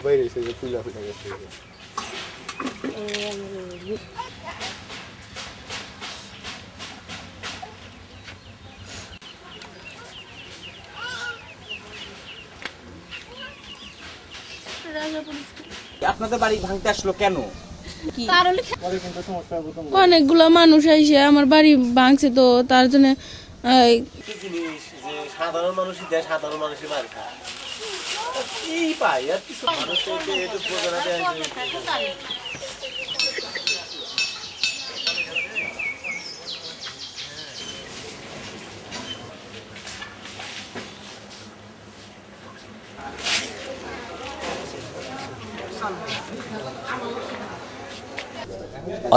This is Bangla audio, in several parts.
বাইরে এসে তুলা ফেলে গেছে আপনাদের বাড়ি ভাঙতে আসলো কেন? অনেকগুলো মানুষ আইসে আমার বাড়ি ভাঙছে, তো তার জন্য সাধারণ মানুষই দেয়, সাধারণ মানুষই বাড়ি খায় কি পাই আর কিছু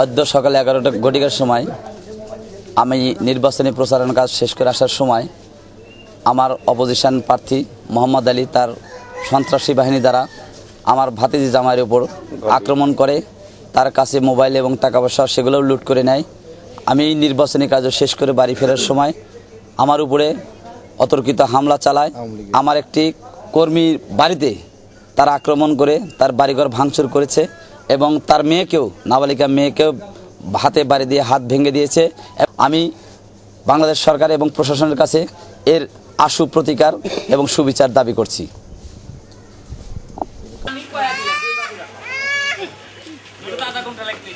অদ্য সকালে 11টা ঘটিকার সময় আমি নির্বাচনী প্রচারণার কাজ শেষ করে আসার সময় আমার অপোজিশন প্রার্থী মোহাম্মদ আলী তার সন্ত্রাসী বাহিনী দ্বারা আমার ভাতিজি জামাইয়ের উপর আক্রমণ করে, তার কাছে মোবাইল এবং টাকা পয়সা সেগুলোও লুট করে নেয়। আমি নির্বাচনী কাজ শেষ করে বাড়ি ফেরার সময় আমার উপরে অতর্কিত হামলা চালায়। আমার একটি কর্মীর বাড়িতে তারা আক্রমণ করে তার বাড়িঘর ভাঙচুর করেছে এবং তার মেয়েকেও, নাবালিকা মেয়েকেও হাতে বাড়ি দিয়ে হাত ভেঙে দিয়েছে। আমি বাংলাদেশ সরকার এবং প্রশাসনের কাছে এর আশু প্রতিকার এবং সুবিচার দাবি করছি। দাদা কোনটা লাগবে?